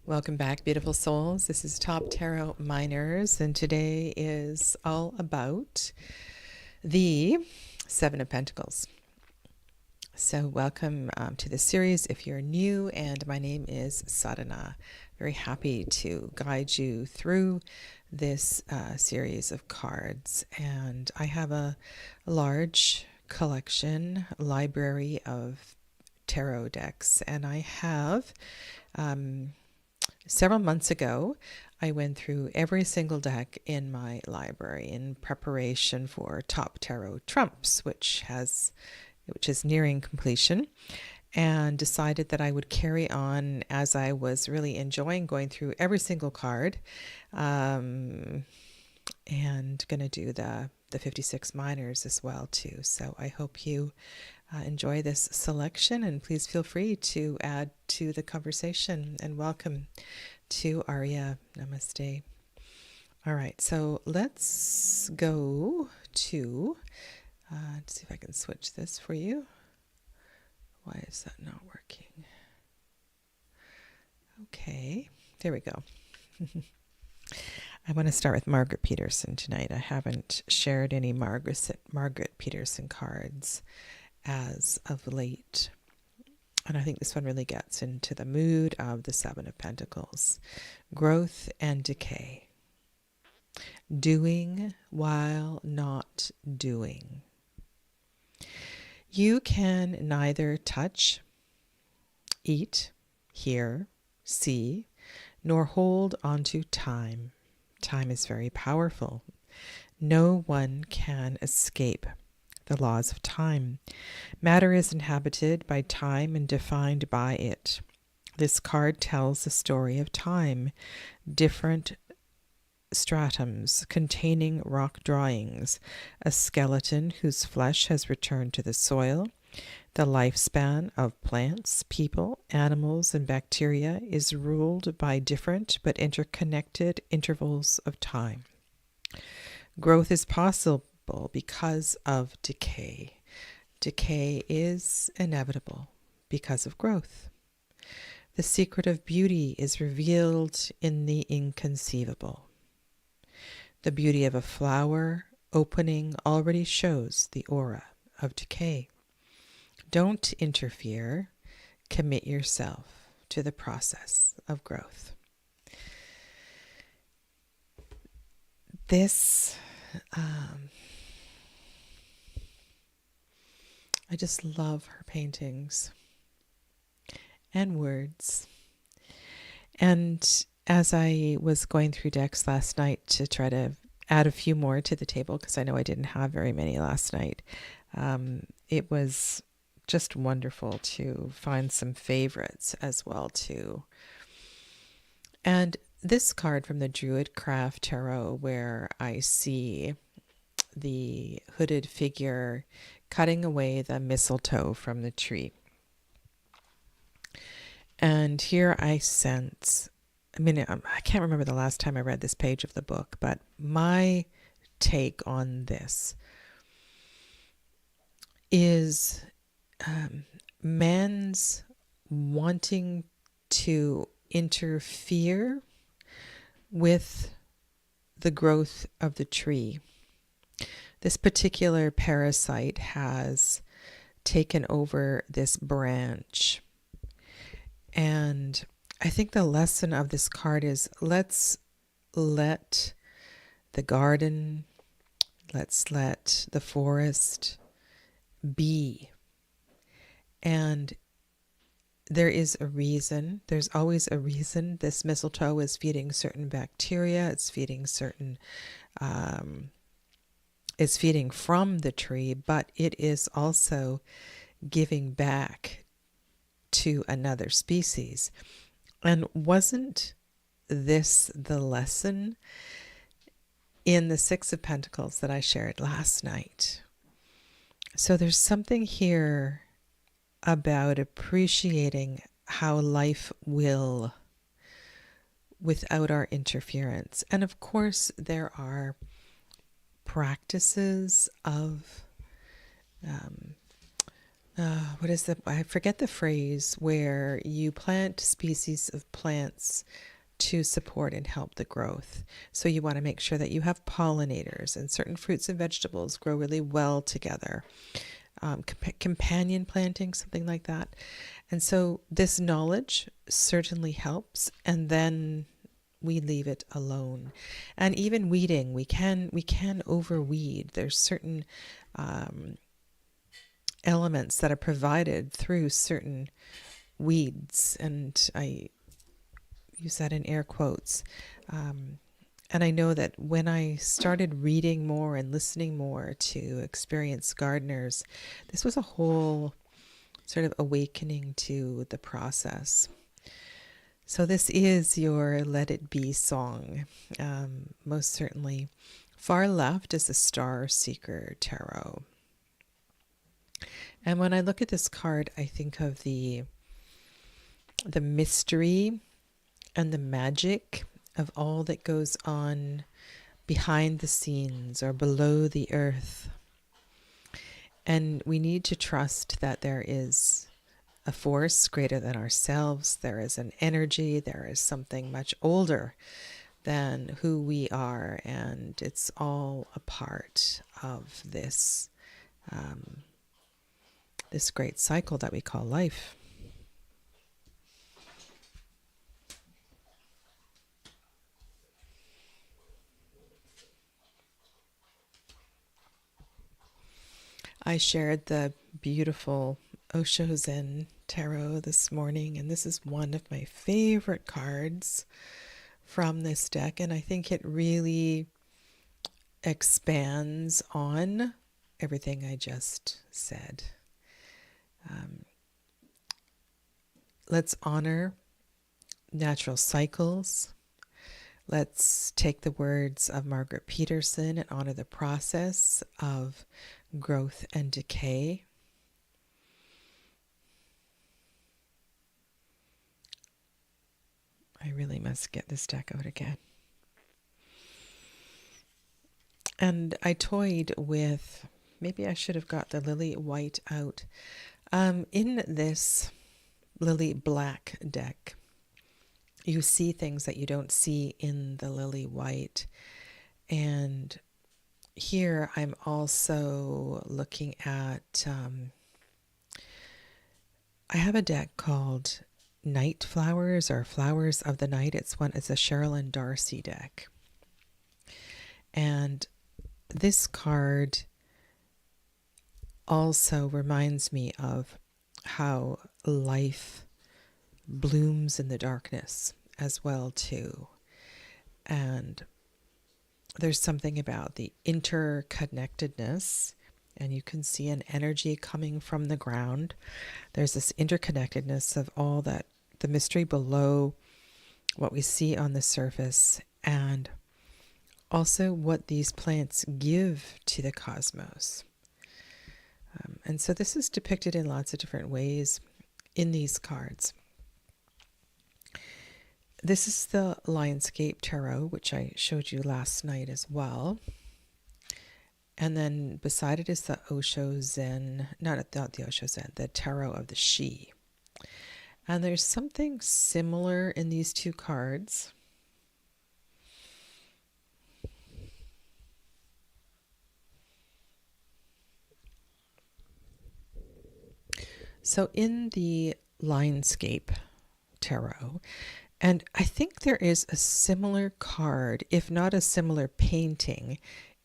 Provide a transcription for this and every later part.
Welcome back, beautiful souls. This is Top Tarot Minors, and today is all about the Seven of Pentacles. So welcome to the series if you're new, and my name is Sadhana. Very happy to guide you through this series of cards. And I have a large library of tarot decks, and I have several months ago, I went through every single deck in my library in preparation for Top Tarot Trumps, which is nearing completion, and decided that I would carry on as I was really enjoying going through every single card, and going to do the 56 minors as well too. So I hope you enjoy this selection, and please feel free to add to the conversation. And welcome to Arya. Namaste. All right, so let's go to, let's see if I can switch this for you. Why is that not working? Okay, there we go. I want to start with Margaret Peterson tonight. I haven't shared any Margaret Peterson cards as of late. And I think this one really gets into the mood of the Seven of Pentacles. Growth and decay. Doing while not doing. You can neither touch, eat, hear, see, nor hold onto time. Time is very powerful. No one can escape the laws of time. Matter is inhabited by time and defined by it. This card tells the story of time, different stratums containing rock drawings, a skeleton whose flesh has returned to the soil. The lifespan of plants, people, animals, and bacteria is ruled by different but interconnected intervals of time. Growth is possible because of decay. Decay is inevitable because of growth. The secret of beauty is revealed in the inconceivable. The beauty of a flower opening already shows the aura of decay. Don't interfere. Commit yourself to the process of growth. This I just love her paintings and words. And as I was going through decks last night to try to add a few more to the table, because I know I didn't have very many last night, it was just wonderful to find some favorites as well too. And this card from the Druidcraft Tarot, where I see the hooded figure cutting away the mistletoe from the tree. And here I sense, I can't remember the last time I read this page of the book, but my take on this is man's wanting to interfere with the growth of the tree. This particular parasite has taken over this branch. And I think the lesson of this card is, let's let the garden, let's let the forest be. And there is a reason. There's always a reason. This mistletoe is feeding certain bacteria. It's feeding certain is feeding from the tree, but it is also giving back to another species. And wasn't this the lesson in the Six of Pentacles that I shared last night? So there's something here about appreciating how life will without our interference. And of course, there are practices of what is I forget the phrase, where you plant species of plants to support and help the growth. So you want to make sure that you have pollinators, and certain fruits and vegetables grow really well together. Companion planting, something like that. And so this knowledge certainly helps, and then we leave it alone. And even weeding, we can overweed. There's certain elements that are provided through certain weeds, and I use that in air quotes. And I know that when I started reading more and listening more to experienced gardeners, this was a whole sort of awakening to the process. So this is your Let It Be song, most certainly. Far left is the Star Seeker Tarot. And when I look at this card, I think of the mystery and the magic of all that goes on behind the scenes or below the earth. And we need to trust that there is a force greater than ourselves. There is an energy. There is something much older than who we are. And it's all a part of this this great cycle that we call life. I shared the beautiful Osho Zen Tarot this morning, and this is one of my favorite cards from this deck, and I think it really expands on everything I just said. Let's honor natural cycles. Let's take the words of Margaret Peterson and honor the process of growth and decay. I really must get this deck out again. And I toyed with, maybe I should have got the lily white out. In this lily black deck, you see things that you don't see in the lily white. And here I'm also looking at, I have a deck called Night Flowers or Flowers of the Night. It's a Sherilyn Darcy deck. And this card also reminds me of how life blooms in the darkness as well too. And there's something about the interconnectedness, and you can see an energy coming from the ground. There's this interconnectedness of all that, the mystery below what we see on the surface, and also what these plants give to the cosmos. And so this is depicted in lots of different ways in these cards. This is the Lionscape Tarot, which I showed you last night as well. And then beside it is the Osho Zen, not the Osho Zen, the Tarot of the She. And there's something similar in these two cards. So in the Lionscape Tarot, and I think there is a similar card, if not a similar painting,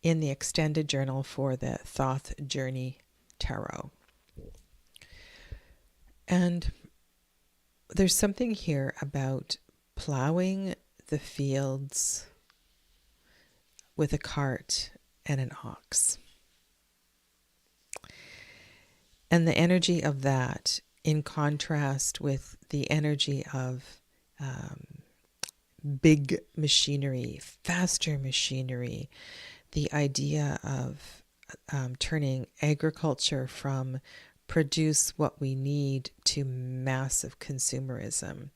in the extended journal for the Thoth Journey Tarot. And there's something here about plowing the fields with a cart and an ox. And the energy of that in contrast with the energy of big machinery, faster machinery, the idea of turning agriculture from produce what we need to massive consumerism,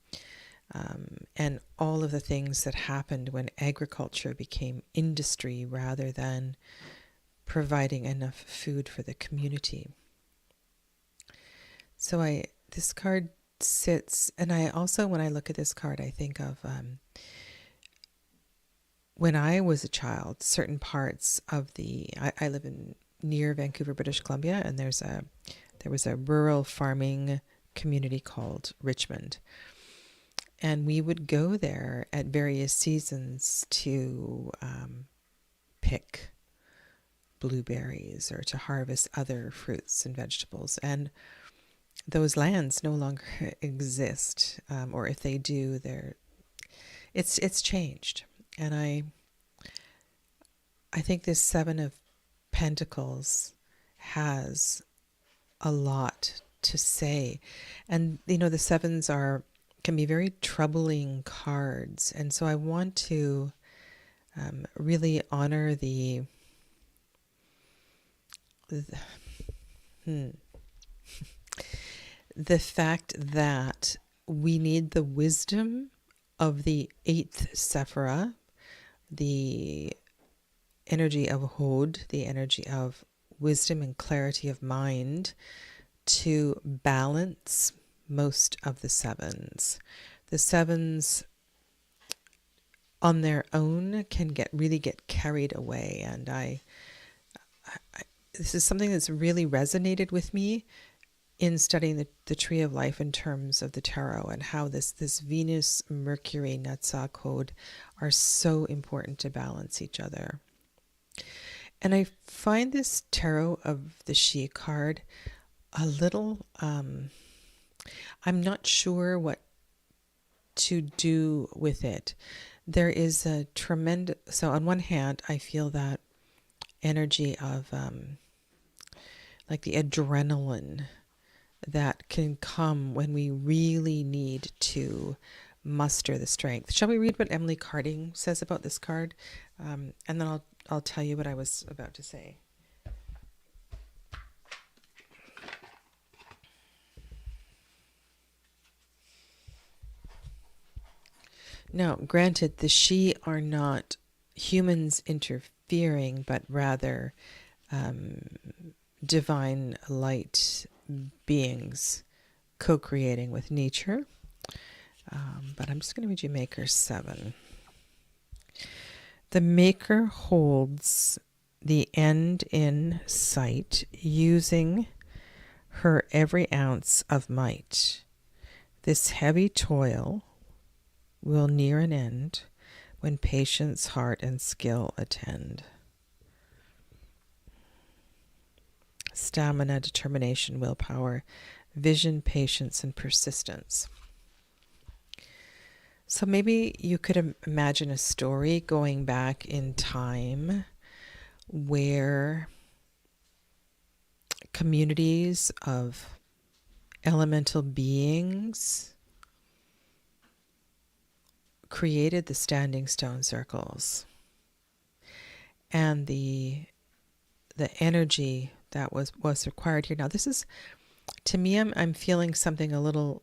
and all of the things that happened when agriculture became industry rather than providing enough food for the community. So this card sits, and I also, when I look at this card, I think of when I was a child, certain parts of I live near Vancouver, British Columbia, and there was a rural farming community called Richmond. And we would go there at various seasons to pick blueberries or to harvest other fruits and vegetables. And those lands no longer exist, or if they do, it's changed. And I think this Seven of Pentacles has a lot to say. And the sevens can be very troubling cards, and so I want to really honor the fact that we need the wisdom of the eighth Sephira, the energy of Hod, the energy of wisdom and clarity of mind, to balance most of the sevens. The sevens on their own can really get carried away, and I this is something that's really resonated with me in studying the Tree of Life in terms of the tarot, and how this Venus, Mercury, Netzach, Hod are so important to balance each other. And I find this Tarot of the She card a little, I'm not sure what to do with it. There is a tremendous, so on one hand, I feel that energy of like the adrenaline that can come when we really need to muster the strength. Shall we read what Emily Carding says about this card? And then I'll tell you what I was about to say. Now, granted, the She are not humans interfering, but rather divine light beings co-creating with nature. But I'm just going to read you Maker 7. The Maker holds the end in sight, using her every ounce of might. This heavy toil will near an end when patience, heart, and skill attend. Stamina, determination, willpower, vision, patience, and persistence. So maybe you could imagine a story going back in time where communities of elemental beings created the standing stone circles, and the energy that was required here. Now this is, to me, I'm feeling something a little,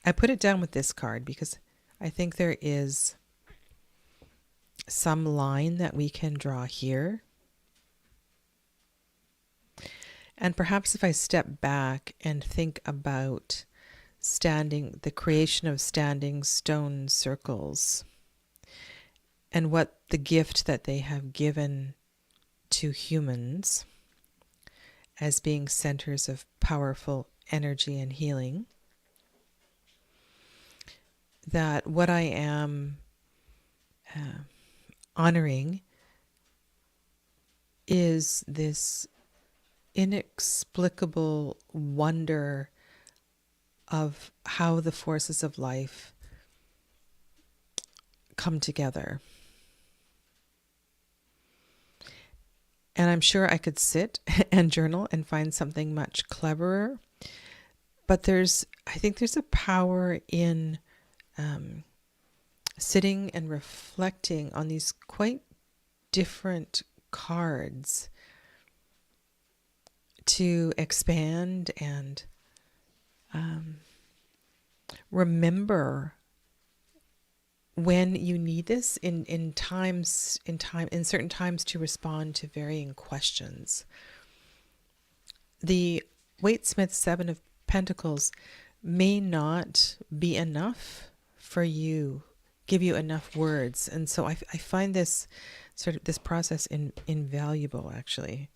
I put it down with this card because I think there is some line that we can draw here. And perhaps if I step back and think about the creation of standing stone circles and what the gift that they have given to humans as being centers of powerful energy and healing, that what I am honoring is this inexplicable wonder of how the forces of life come together. And I'm sure I could sit and journal and find something much cleverer. But I think there's a power in sitting and reflecting on these quite different cards to expand and remember when you need this in certain times to respond to varying questions. The Waitsmith Seven of Pentacles may not be enough for you, give you enough words. And so I find this sort of this process invaluable, actually.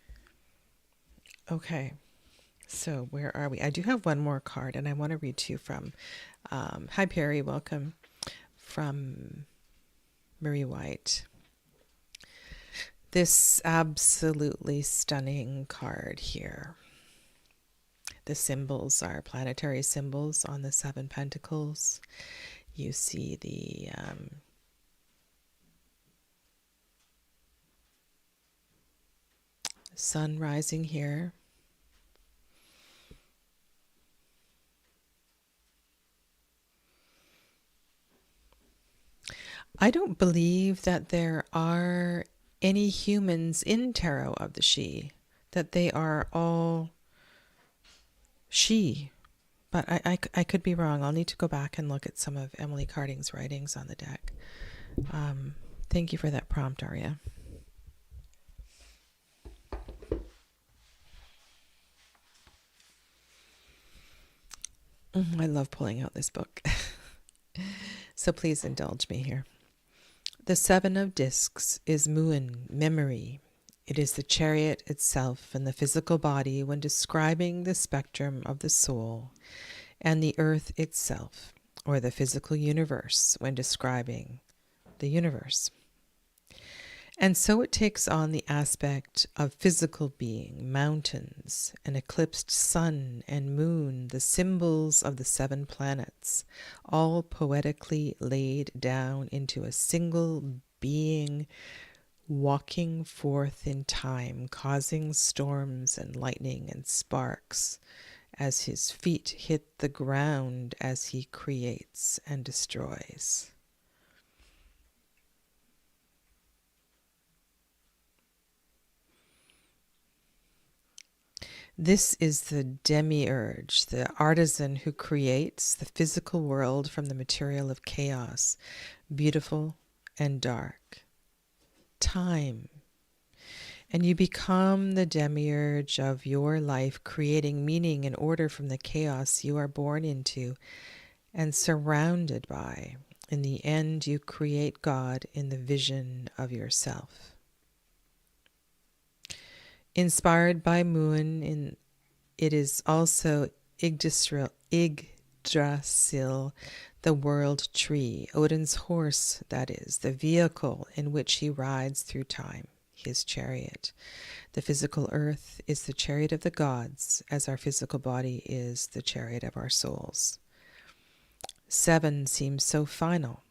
Okay, so where are we? I do have one more card, and I want to read to you from, hi Perry, welcome, from Marie White. This absolutely stunning card here. The symbols are planetary symbols on the Seven Pentacles. You see the sun rising here. I don't believe that there are any humans in Tarot of the She, that they are all she. But I could be wrong. I'll need to go back and look at some of Emily Carding's writings on the deck. Thank you for that prompt, Aria. I love pulling out this book. So please indulge me here. The Seven of Discs is Muin, memory. It is the chariot itself and the physical body when describing the spectrum of the soul, and the earth itself, or the physical universe, when describing the universe. And so it takes on the aspect of physical being, mountains, an eclipsed sun and moon, the symbols of the seven planets, all poetically laid down into a single being, walking forth in time, causing storms and lightning and sparks as his feet hit the ground as he creates and destroys. This is the demiurge, the artisan who creates the physical world from the material of chaos, beautiful and dark. Time. And you become the demiurge of your life, creating meaning and order from the chaos you are born into and surrounded by. In the end, you create God in the vision of yourself. Inspired by Muin, it is also Yggdrasil, the world tree, Odin's horse, that is, the vehicle in which he rides through time, his chariot. The physical earth is the chariot of the gods, as our physical body is the chariot of our souls. Seven seems so final.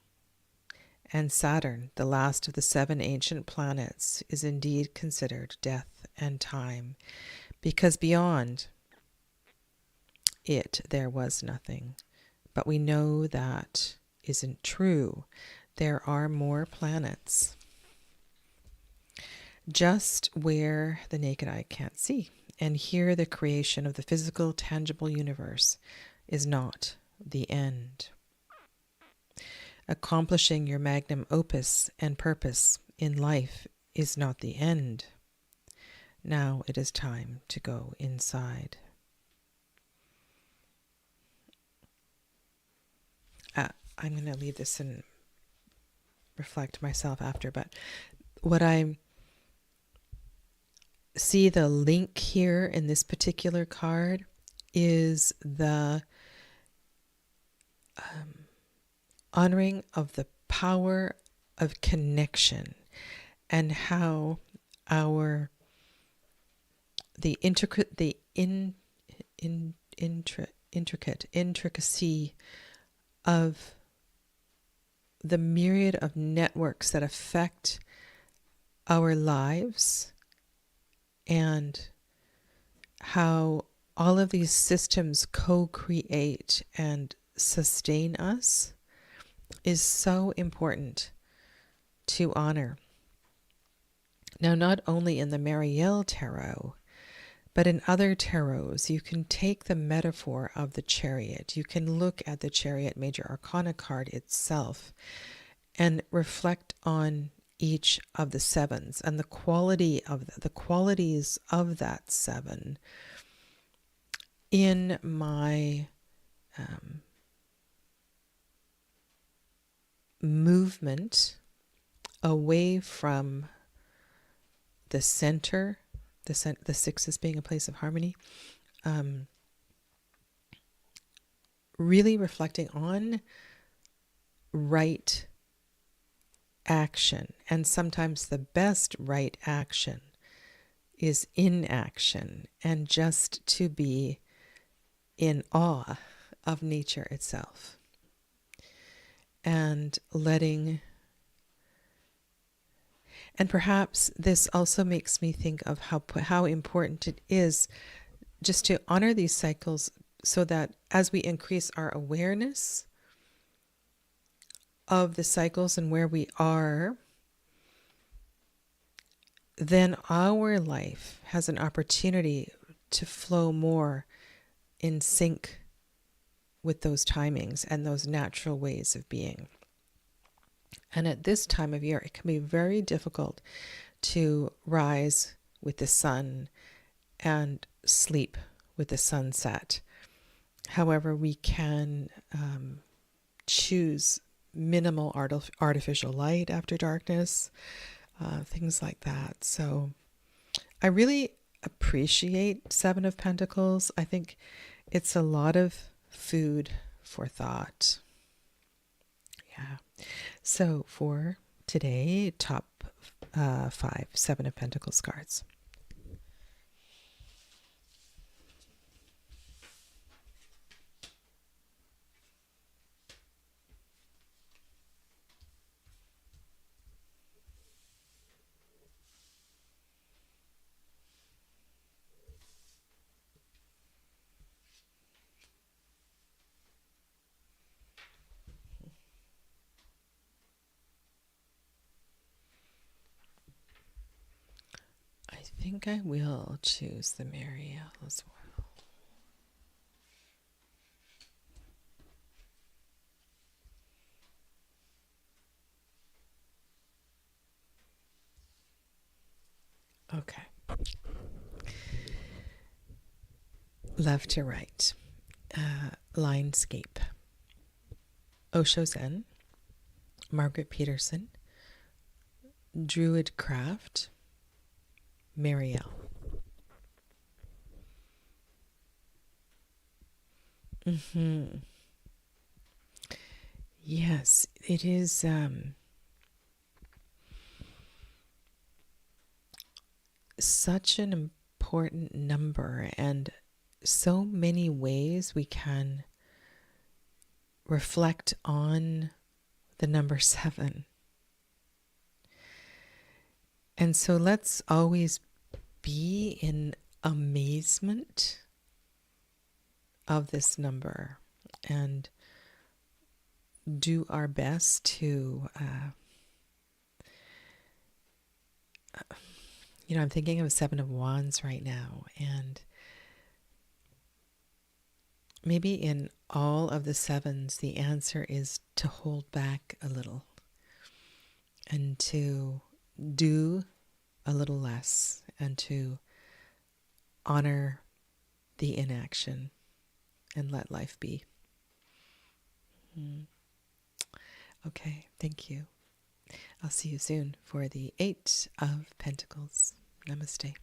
And Saturn, the last of the seven ancient planets, is indeed considered death and time, because beyond it there was nothing. But we know that isn't true. There are more planets, just where the naked eye can't see. And here the creation of the physical, tangible universe is not the end. Accomplishing your magnum opus and purpose in life is not the end. Now it is time to go inside. I'm going to leave this and reflect myself after, but what I see the link here in this particular card is the honoring of the power of connection and how the intricacy of the myriad of networks that affect our lives, and how all of these systems co-create and sustain us is so important to honor. Now, not only in the Marielle Tarot, but in other tarots, you can take the metaphor of the chariot. You can look at the Chariot Major Arcana card itself and reflect on each of the sevens and the qualities of that seven, in my movement away from the center, the sixes being a place of harmony, really reflecting on right action. And sometimes the best right action is inaction, and just to be in awe of nature itself. And letting, and perhaps this also makes me think of how important it is just to honor these cycles, so that as we increase our awareness of the cycles and where we are, then our life has an opportunity to flow more in sync with those timings and those natural ways of being. And at this time of year, it can be very difficult to rise with the sun and sleep with the sunset. However, we can choose minimal artificial light after darkness, things like that. So I really appreciate Seven of Pentacles. I think it's a lot of food for thought. Yeah. So for today, top 5 Seven of Pentacles cards. I think I will choose the Mariel as well. Okay. Left to right. Linescape. Osho Zen. Margaret Peterson. Druid Craft. Mariel. Yes, it is such an important number, and so many ways we can reflect on the number 7. And so let's always be in amazement of this number and do our best to, I'm thinking of 7 of Wands right now, and maybe in all of the 7s, the answer is to hold back a little and to do a little less and to honor the inaction and let life be. Okay, thank you. I'll see you soon for the 8 of Pentacles. Namaste.